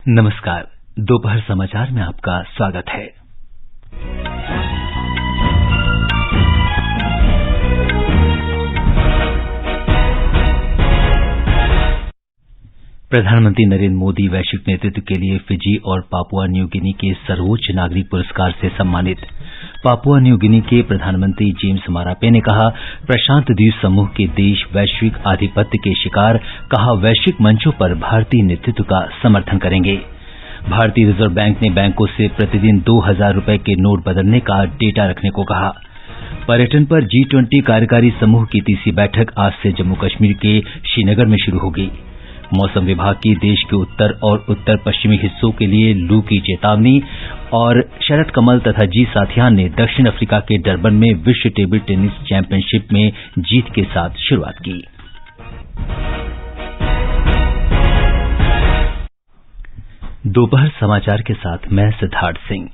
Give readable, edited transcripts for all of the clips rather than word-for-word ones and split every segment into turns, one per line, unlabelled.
नमस्कार। दोपहर समाचार में आपका स्वागत है। प्रधानमंत्री नरेंद्र मोदी वैश्विक नेतृत्व के लिए फिजी और पापुआ न्यू गिनी के सर्वोच्च नागरिक पुरस्कार से सम्मानित। पापुआ न्यू गिनी के प्रधानमंत्री जेम्स मारापे ने कहा, प्रशांत द्वीप समूह के देश वैश्विक आधिपत्य के शिकार, कहा वैश्विक मंचों पर भारतीय नेतृत्व का समर्थन करेंगे। भारतीय रिजर्व बैंक ने बैंकों से प्रतिदिन 2000 रुपए के नोट बदलने का डेटा रखने को कहा। पर्यटन पर G20 कार्यकारी समूह की तीसरी बैठक आज से जम्मू कश्मीर के श्रीनगर में शुरू होगी। मौसम विभाग की देश के उत्तर और उत्तर पश्चिमी हिस्सों के लिए लू की चेतावनी। और शरद कमल तथा जी साथियान ने दक्षिण अफ्रीका के डरबन में विश्व टेबल टेनिस चैंपियनशिप में जीत के साथ शुरुआत की। दोपहर समाचार के साथ मैं सिद्धार्थ सिंह।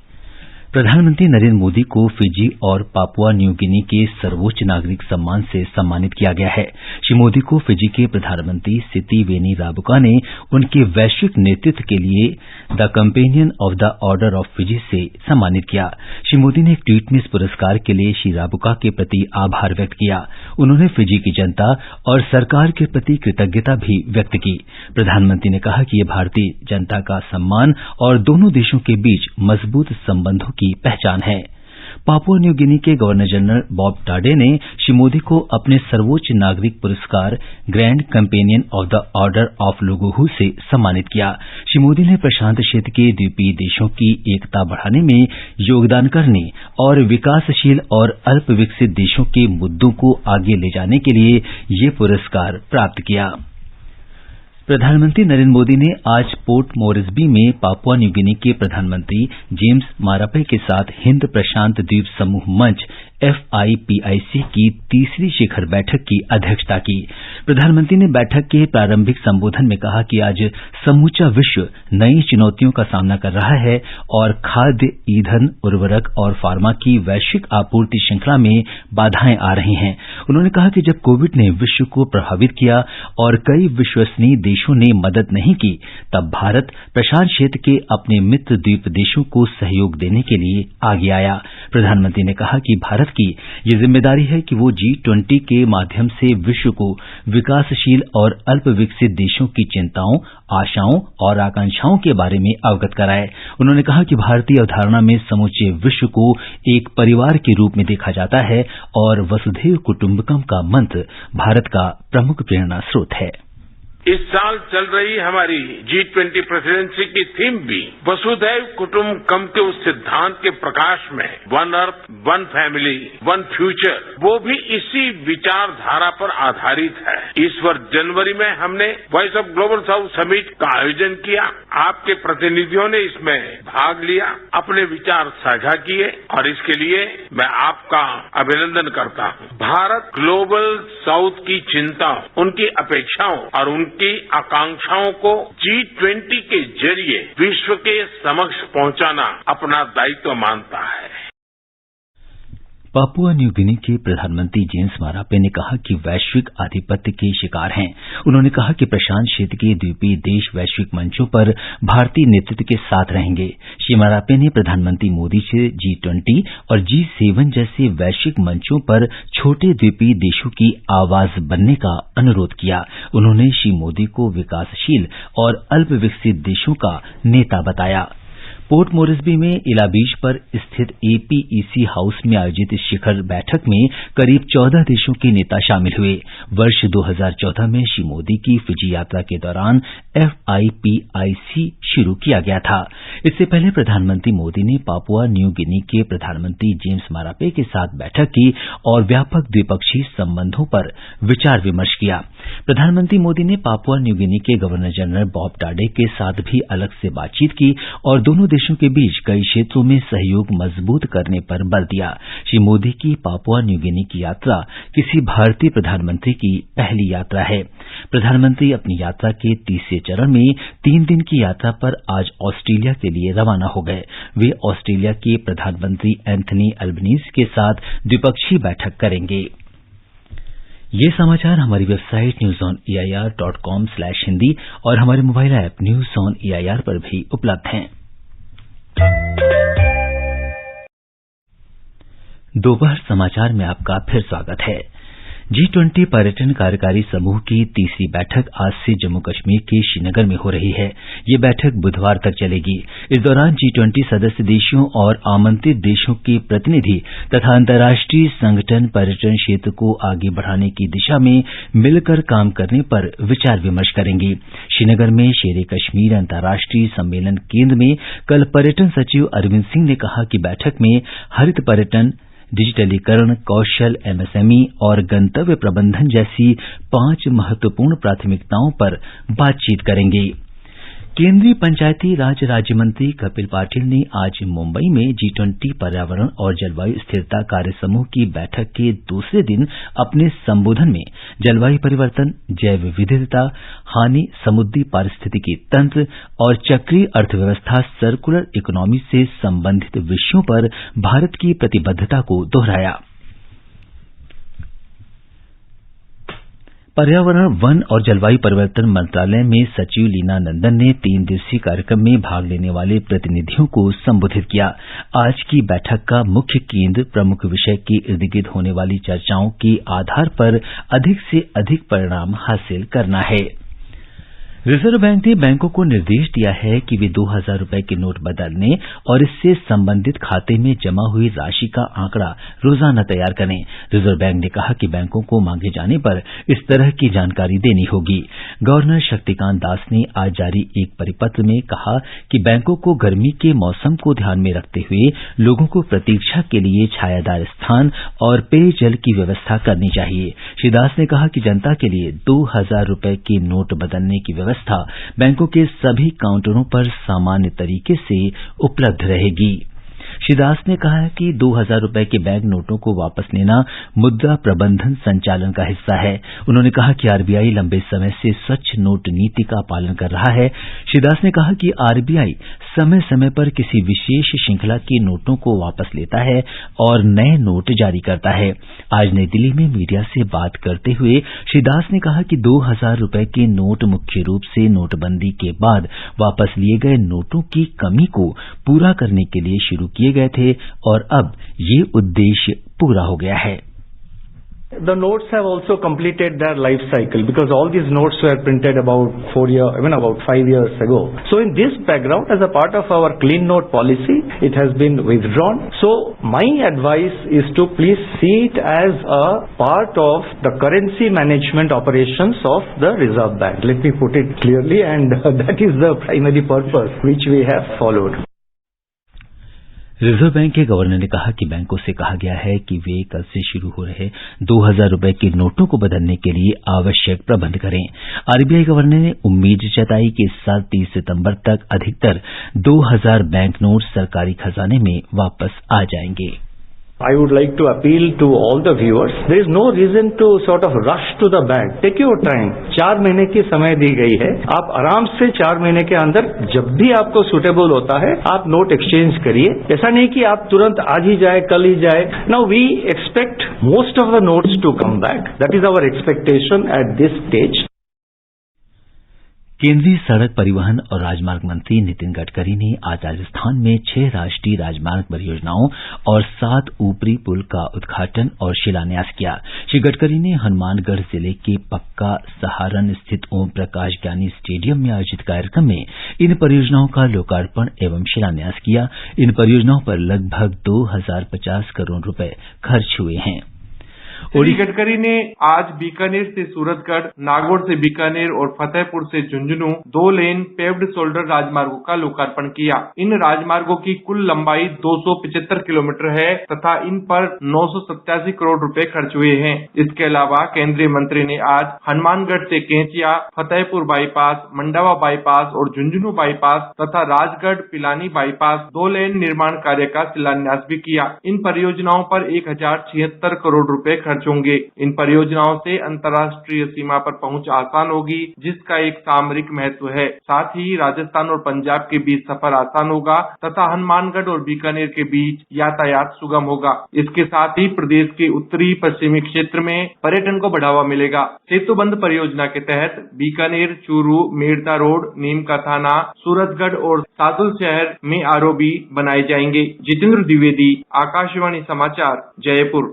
प्रधानमंत्री नरेंद्र मोदी को फिजी और पापुआ न्यू गिनी के सर्वोच्च नागरिक सम्मान से सम्मानित किया गया है। श्री मोदी को फिजी के प्रधानमंत्री सितिवेनी राबुका ने उनके वैश्विक नेतृत्व के लिए the companion of the order of Fiji से सम्मानित किया। श्री मोदी ने एक ट्वीट में इस पुरस्कार के लिए श्री राबुका के प्रति आभार व्यक्त किया। उन्होंने फिजी की जनता और सरकार के प्रति कृतज्ञता भी व्यक्त की। प्रधानमंत्री ने कहा कि यह भारतीय जनता का सम्मान और दोनों देशों के बीच मजबूत संबंधों की पहचान है। पापुआ न्यू गिनी के गवर्नर जनरल बॉब टाडे ने श्री मोदी को अपने सर्वोच्च नागरिक पुरस्कार grand companion of the order of लोगोहू से सम्मानित किया। श्री मोदी ने प्रशांत क्षेत्र के द्वीपीय देशों की एकता बढ़ाने में योगदान करने और विकासशील और अल्प विकसित देशों के मुद्दों को आगे ले जाने के लिए ये पुरस्कार प्राप्त किया। प्रधानमंत्री नरेंद्र मोदी ने आज पोर्ट मोरेस्बी में पापुआ न्यू गिनी के प्रधानमंत्री जेम्स मारापे के साथ हिंद प्रशांत द्वीप समूह मंच FIPIC की तीसरी शिखर बैठक की अध्यक्षता की। प्रधानमंत्री ने बैठक के प्रारंभिक संबोधन में कहा कि आज समूचा विश्व नई चुनौतियों का सामना कर रहा है और खाद्य, ईंधन, उर्वरक और फार्मा की वैश्विक आपूर्ति श्रृंखला में बाधाएं आ रही हैं। उन्होंने कहा कि जब कोविड ने विश्व को प्रभावित किया और कई विश्वसनीय देशों ने मदद नहीं की, तब भारत प्रशांत क्षेत्र के अपने मित्र द्वीप देशों को सहयोग देने के लिए आगे आया। प्रधानमंत्री ने कहा कि भारत की ये जिम्मेदारी है कि वो G20 के माध्यम से विश्व को विकासशील और अल्प विकसित देशों की चिंताओं, आशाओं और आकांक्षाओं के बारे में अवगत कराए। उन्होंने कहा कि भारतीय अवधारणा में समूचे विश्व को एक परिवार के रूप में देखा जाता है और वसुधैव कुटुंबकम का मंत्र भारत का प्रमुख प्रेरणा स्रोत है।
इस साल चल रही हमारी G20 प्रेसिडेंसी की थीम भी वसुधैव कुटुंबकम के उस सिद्धांत के प्रकाश में one earth, one family, one future, वो भी इसी विचारधारा पर आधारित है। इस वर्ष जनवरी में हमने voice of global south summit का आयोजन किया। आपके प्रतिनिधियों ने इसमें भाग लिया, अपने विचार साझा किए और इसके लिए मैं आपका अभिनंदन करता हूं। भारत ग्लोबल साउथ की चिंताओं, उनकी अपेक्षाओं और उनकी आकांक्षाओं को G20 के जरिए विश्व के समक्ष पहुंचाना अपना दायित्व मानता है।
पापुआ न्यू गिनी के प्रधानमंत्री जेम्स मारापे ने कहा कि वैश्विक आधिपत्य के शिकार हैं। उन्होंने कहा कि प्रशांत क्षेत्र के द्वीपीय देश वैश्विक मंचों पर भारतीय नेतृत्व के साथ रहेंगे। श्री मारापे ने प्रधानमंत्री मोदी से G20 और G7 जैसे वैश्विक मंचों पर छोटे द्वीपीय देशों की आवाज बनने का अनुरोध किया। उन्होंने श्री मोदी को विकासशील और अल्प विकसित देशों का नेता बताया। पोर्ट मोरेस्बी में इला बीच पर स्थित APEC हाउस में आयोजित इस शिखर बैठक में करीब 14 देशों के नेता शामिल हुए। वर्ष 2014 में श्री मोदी की फिजी यात्रा के दौरान FIPIC शुरू किया गया था। इससे पहले प्रधानमंत्री मोदी ने पापुआ न्यू गिनी के प्रधानमंत्री जेम्स मारापे के साथ बैठक की और व्यापक द्विपक्षीय संबंधों पर विचार विमर्श किया। प्रधानमंत्री मोदी ने पापुआ न्यू गिनी के गवर्नर जनरल बॉब टाडे के साथ भी अलग से बातचीत की और दोनों देशों के बीच कई क्षेत्रों में सहयोग मजबूत करने पर बल दिया। श्री मोदी की पापुआ न्यू गिनी की यात्रा किसी भारतीय प्रधानमंत्री की पहली यात्रा है। प्रधानमंत्री अपनी यात्रा के तीसरे चरण में 3 दिन की यात्रा पर आज ऑस्ट्रेलिया के लिए रवाना हो गए। वे ऑस्ट्रेलिया के प्रधानमंत्री एंथनी अल्बनीज के साथ द्विपक्षीय बैठक करेंगे। ये समाचार हमारी वेबसाइट newsoneair.com/हिंदी और हमारे mobile app news on AIR पर भी उपलब्ध हैं। दोपहर समाचार में आपका फिर स्वागत है। G20 पर्यटन कार्यकारी समूह की तीसरी बैठक आज से जम्मू कश्मीर के श्रीनगर में हो रही है। ये बैठक बुधवार तक चलेगी। इस दौरान G20 सदस्य देशों और आमंत्रित देशों के प्रतिनिधि तथा अंतर्राष्ट्रीय संगठन पर्यटन क्षेत्र को आगे बढ़ाने की दिशा में मिलकर काम करने पर विचार विमर्श करेंगे। श्रीनगर में शेर कश्मीर अंतर्राष्ट्रीय सम्मेलन केंद्र में कल पर्यटन सचिव अरविंद सिंह ने कहा कि बैठक में हरित पर्यटन, डिजिटलीकरण, कौशल, MSME और गंतव्य प्रबंधन जैसी 5 महत्वपूर्ण प्राथमिकताओं पर बातचीत करेंगे। केंद्रीय पंचायती राज राज्य मंत्री कपिल पाटिल ने आज मुंबई में G20 पर्यावरण और जलवायु स्थिरता कार्य समूह की बैठक के दूसरे दिन अपने संबोधन में जलवायु परिवर्तन, जैव विविधता, हानि, समुद्री पारिस्थितिकी तंत्र और चक्रीय अर्थव्यवस्था सर्कुलर इकोनॉमी से संबंधित विषयों पर भारत की प्रतिबद्धता को दोहराया। पर्यावरण, वन और जलवायु परिवर्तन मंत्रालय में सचिव लीना नंदन ने 3 दिवसीय कार्यक्रम में भाग लेने वाले प्रतिनिधियों को संबोधित किया। आज की बैठक का मुख्य केंद्र प्रमुख विषय के इर्द गिर्द होने वाली चर्चाओं के आधार पर अधिक से अधिक परिणाम हासिल करना है। रिजर्व बैंक ने बैंकों को निर्देश दिया है कि वे 2000 रुपए के नोट बदलने और इससे संबंधित खाते में जमा हुई राशि का आंकड़ा रोजाना तैयार करें। रिजर्व बैंक ने कहा कि बैंकों को मांगे जाने पर इस तरह की जानकारी देनी होगी। गवर्नर शक्तिकांत दास ने आज जारी एक परिपत्र में कहा कि बैंकों को गर्मी के मौसम को ध्यान में रखते हुए लोगों को प्रतीक्षा के लिए छायादार स्थान और पेयजल की व्यवस्था करनी चाहिए। श्री दास ने कहा कि जनता के लिए 2000 रुपए के नोट बदलने की व्यवस्था बैंकों के सभी काउंटरों पर सामान्य तरीके से उपलब्ध रहेगी। श्री दास ने कहा कि 2000 रुपए के बैंक नोटों को वापस लेना मुद्रा प्रबंधन संचालन का हिस्सा है। उन्होंने कहा कि आरबीआई लंबे समय से स्वच्छ नोट नीति का पालन कर रहा है। श्री दास ने कहा कि आरबीआई समय समय पर किसी विशेष श्रृंखला के नोटों को वापस लेता है और नए नोट जारी करता है। आज नई दिल्ली में मीडिया से बात करते हुए श्री दास ने कहा कि 2000 रुपए के नोट मुख्य रूप से नोटबंदी के बाद वापस लिए गए नोटों की कमी को पूरा करने के लिए शुरू किए गए थे और अब ये उद्देश्य पूरा हो गया है।
The notes have also completed their life cycle because all these notes were printed about 5 years ago. So in this background, as a part of our clean note policy, it has been withdrawn. So my advice is to please see it as a part of the currency management operations of the Reserve Bank. Let me put it clearly, and that is the primary purpose which we have followed.
Reserve bank के governor ने कहा कि बैंकों से कहा गया है कि वे कल से शुरू हो रहे 2000 रुपए के नोटों को बदलने के लिए आवश्यक प्रबंध करें। आरबीआई गवर्नर ने उम्मीद जताई कि इस साल 30 सितंबर तक अधिकतर 2000 बैंक नोट सरकारी खजाने में वापस आ जाएंगे।
I would like to appeal to all the viewers. There is no reason to sort of rush to the bank. Take your time. 4 महीने की समय दी गई है। आप आराम से 4 महीने के अंदर जब भी आपको सुटेबल होता है आप नोट एक्सचेंज करिए। ऐसा नहीं कि आप तुरंत आज ही जाए, कल ही जाए। Now we expect most of the notes to come back. That is our expectation at this stage.
केंद्रीय सड़क परिवहन और राजमार्ग मंत्री नितिन गडकरी ने आज राजस्थान में 6 राष्ट्रीय राजमार्ग परियोजनाओं और 7 ऊपरी पुल का उद्घाटन और शिलान्यास किया। श्री गडकरी ने हनुमानगढ़ जिले के पक्का सहारन स्थित ओम प्रकाश ज्ञानी स्टेडियम में आयोजित कार्यक्रम में इन परियोजनाओं का लोकार्पण एवं शिलान्यास किया। इन परियोजनाओं पर लगभग 2050 करोड़ रुपए खर्च हुए हैं।
श्री गडकरी ने आज बीकानेर से सूरतगढ़, नागौर से बीकानेर और फतेहपुर से झुंझुनू 2 लेन पेव्ड शोल्डर राजमार्गों का लोकार्पण किया। इन राजमार्गों की कुल लंबाई 275 किलोमीटर है तथा इन पर 987 करोड़ रुपए खर्च हुए हैं। इसके अलावा केंद्रीय मंत्री ने आज हनुमानगढ़ से केंचिया, फतेहपुर बाईपास, मंडावा बाईपास और झुंझुनू बाईपास तथा राजगढ़ पिलानी बाईपास 2 लेन निर्माण कार्य का शिलान्यास भी किया। इन परियोजनाओं पर 1076 करोड़ रुपए खर्च होंगे। इन परियोजनाओं से अंतर्राष्ट्रीय सीमा पर पहुंच आसान होगी, जिसका एक सामरिक महत्व है। साथ ही राजस्थान और पंजाब के बीच सफर आसान होगा तथा हनुमानगढ़ और बीकानेर के बीच यातायात सुगम होगा। इसके साथ ही प्रदेश के उत्तरी पश्चिमी क्षेत्र में पर्यटन को बढ़ावा मिलेगा। सेतुबंध परियोजना के तहत बीकानेर, चूरू, मेड़ता रोड, नीम का थाना, सूरतगढ़ और सादुल शहर में आरओबी बनाए जाएंगे। जितेंद्र द्विवेदी, आकाशवाणी समाचार, जयपुर।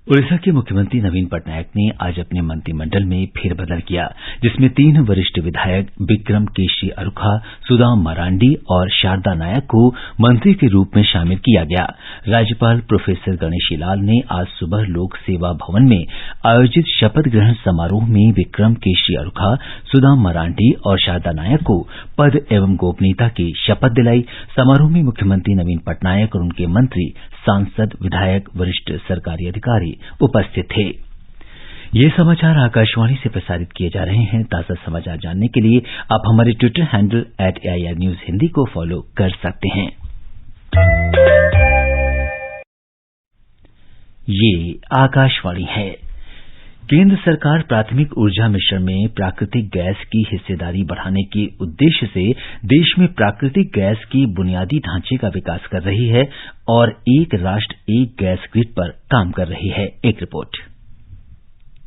उड़ीसा के मुख्यमंत्री नवीन पटनायक ने आज अपने मंत्रिमंडल में फेरबदल किया, जिसमें 3 वरिष्ठ विधायक विक्रम केशरी अरुखा, सुदाम मरांडी और शारदा नायक को मंत्री के रूप में शामिल किया गया। राज्यपाल प्रोफेसर गणेशी लाल ने आज सुबह लोक सेवा भवन में आयोजित शपथ ग्रहण समारोह में विक्रम केशरी अरुखा, सुदाम मरांडी और शारदा नायक को पद एवं गोपनीयता की शपथ दिलाई। समारोह में मुख्यमंत्री नवीन पटनायक और उनके मंत्री, सांसद, विधायक, वरिष्ठ सरकारी अधिकारी उपस्थित थे। ये समाचार आकाशवाणी से प्रसारित किए जा रहे हैं। ताजा समाचार जानने के लिए आप हमारे Twitter handle @AIR News Hindi को फॉलो कर सकते हैं। ये आकाशवाणी है। केंद्र सरकार प्राथमिक ऊर्जा मिश्रण में प्राकृतिक गैस की हिस्सेदारी बढ़ाने के उद्देश्य से देश में प्राकृतिक गैस की बुनियादी ढांचे का विकास कर रही है और एक राष्ट्र एक गैस ग्रिड पर काम कर रही है। एक report.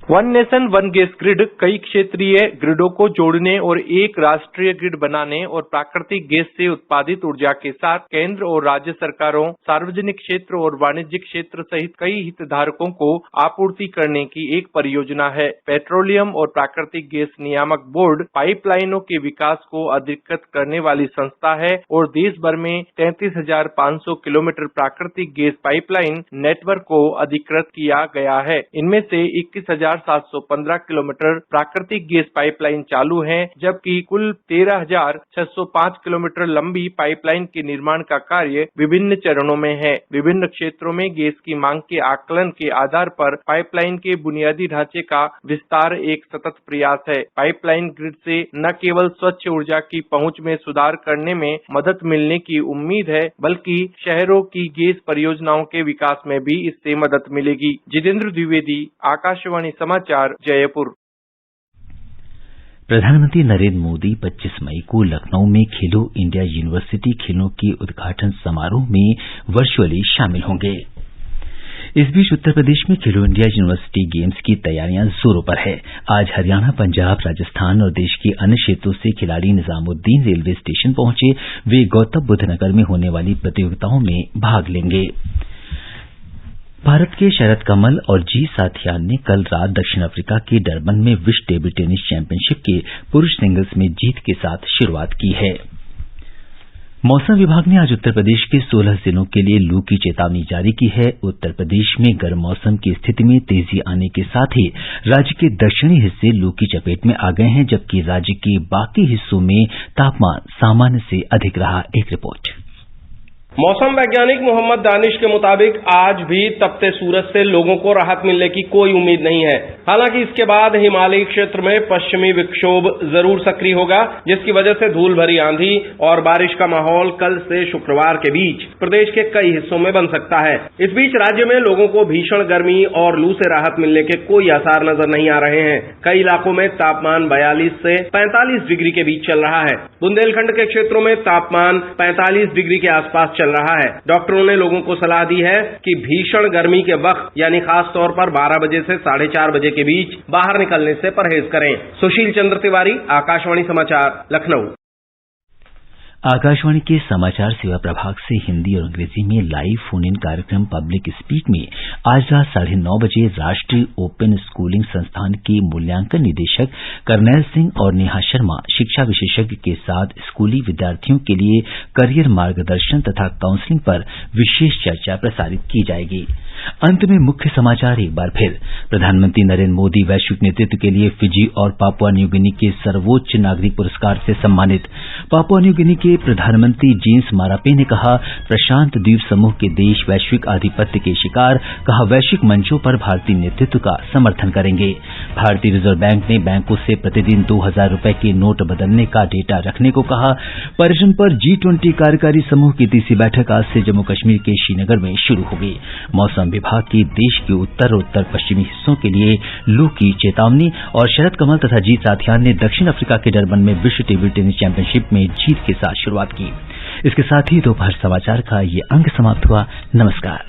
One nation one gas grid कई क्षेत्रीय ग्रिडों को जोड़ने और एक राष्ट्रीय ग्रिड बनाने और प्राकृतिक गैस से उत्पादित ऊर्जा के साथ केंद्र और राज्य सरकारों, सार्वजनिक क्षेत्र और वाणिज्यिक क्षेत्र सहित कई हितधारकों को आपूर्ति करने की एक परियोजना है। पेट्रोलियम और प्राकृतिक गैस नियामक बोर्ड पाइपलाइनों के विकास को अधिकृत करने वाली संस्था है और देश भर में 33,500 किलोमीटर प्राकृतिक गैस पाइपलाइन नेटवर्क को अधिकृत किया गया है। इनमें से 21,715 किलोमीटर प्राकृतिक गैस पाइपलाइन चालू है, जबकि कुल 13,605 किलोमीटर लंबी पाइपलाइन के निर्माण का कार्य विभिन्न चरणों में है। विभिन्न क्षेत्रों में गैस की मांग के आकलन के आधार पर पाइपलाइन के बुनियादी ढांचे का विस्तार एक सतत प्रयास है। पाइपलाइन ग्रिड से न केवल स्वच्छ ऊर्जा की पहुंच में सुधार करने में मदद मिलने की उम्मीद है, बल्कि शहरों की गैस परियोजनाओं के विकास में भी इससे मदद मिलेगी। जितेंद्र द्विवेदी, आकाशवाणी समाचार, जयपुर।
प्रधानमंत्री नरेंद्र मोदी 25 मई को लखनऊ में खेलो इंडिया यूनिवर्सिटी खेलों के उद्घाटन समारोह में वर्चुअली शामिल होंगे। इस बीच उत्तर प्रदेश में खेलो इंडिया यूनिवर्सिटी गेम्स की तैयारियां जोरों पर है। आज हरियाणा, पंजाब, राजस्थान और देश के अन्य क्षेत्रों से खिलाड़ी निजामुद्दीन रेलवे स्टेशन पहुंचे। वे गौतम बुद्ध नगर में होने वाली प्रतियोगिताओं में भाग लेंगे। भारत के शरद कमल और जी साथियान ने कल रात दक्षिण अफ्रीका के डरबन में विश्व टेबल टेनिस चैंपियनशिप के पुरुष सिंगल्स में जीत के साथ शुरुआत की है। मौसम विभाग ने आज उत्तर प्रदेश के 16 जिलों के लिए लू की चेतावनी जारी की है। उत्तर प्रदेश में गर्म मौसम की स्थिति में तेजी आने के साथ ही राज्य के दक्षिणी हिस्से लू की चपेट में आ गए हैं, जबकि राज्य के बाकी हिस्सों में तापमान सामान्य से अधिक रहा। एक रिपोर्ट।
मौसम वैज्ञानिक मोहम्मद दानिश के मुताबिक आज भी तपते सूरज से लोगों को राहत मिलने की कोई उम्मीद नहीं है। हालांकि इसके बाद हिमालयी क्षेत्र में पश्चिमी विक्षोभ जरूर सक्रिय होगा, जिसकी वजह से धूल भरी आंधी और बारिश का माहौल कल से शुक्रवार के बीच प्रदेश के कई हिस्सों में बन सकता है। इस बीच राज्य में लोगों को भीषण गर्मी और लू से राहत मिलने के कोई आसार नजर नहीं आ रहे हैं। कई इलाकों में तापमान 42 से 45 डिग्री के बीच चल रहा है। बुंदेलखंड के क्षेत्रों में तापमान 45 डिग्री के आसपास चल रहा है। डॉक्टरों ने लोगों को सलाह दी है कि भीषण गर्मी के वक्त यानी खास तौर पर 12 बजे से 4:30 बजे के बीच बाहर निकलने से परहेज करें। सुशील चंद्र तिवारी, आकाशवाणी समाचार, लखनऊ।
आकाशवाणी के समाचार सेवा प्रभाग से हिंदी और अंग्रेजी में लाइव फोन इन कार्यक्रम पब्लिक स्पीक में आज रात 9:30 बजे राष्ट्रीय ओपन स्कूलिंग संस्थान के मूल्यांकन निदेशक करनैल सिंह और नेहा शर्मा शिक्षा विशेषज्ञ के साथ स्कूली विद्यार्थियों के लिए करियर मार्गदर्शन तथा काउंसलिंग पर विशेष चर्चा प्रसारित की जाएगी। अंत में मुख्य समाचार एक बार फिर। प्रधानमंत्री नरेंद्र मोदी वैश्विक नेतृत्व के लिए फिजी और पापुआ न्यू गिनी के सर्वोच्च नागरिक पुरस्कार से सम्मानित। पापुआ न्यू गिनी के प्रधानमंत्री जेम्स मारापे ने कहा, प्रशांत द्वीप समूह के देश वैश्विक आधिपत्य के शिकार, कहा वैश्विक मंचों पर भारतीय नेतृत्व का समर्थन करेंगे। भारतीय रिजर्व बैंक ने बैंकों से प्रतिदिन 2000 रुपए के नोट बदलने का डेटा रखने को कहा। पर्यटन पर G20 कार्यकारी समूह की तीसरी बैठक आज से जम्मू कश्मीर के श्रीनगर में शुरू होगी। मौसम विभाग की देश के उत्तर और उत्तर पश्चिमी हिस्सों के लिए लू की चेतावनी और शरद कमल तथा जीत साथियान ने दक्षिण अफ्रीका के डरबन में विश्व टेबल टेनिस चैंपियनशिप में जीत के साथ शुरुआत की। इसके साथ ही दोपहर समाचार का ये अंक समाप्त हुआ। नमस्कार।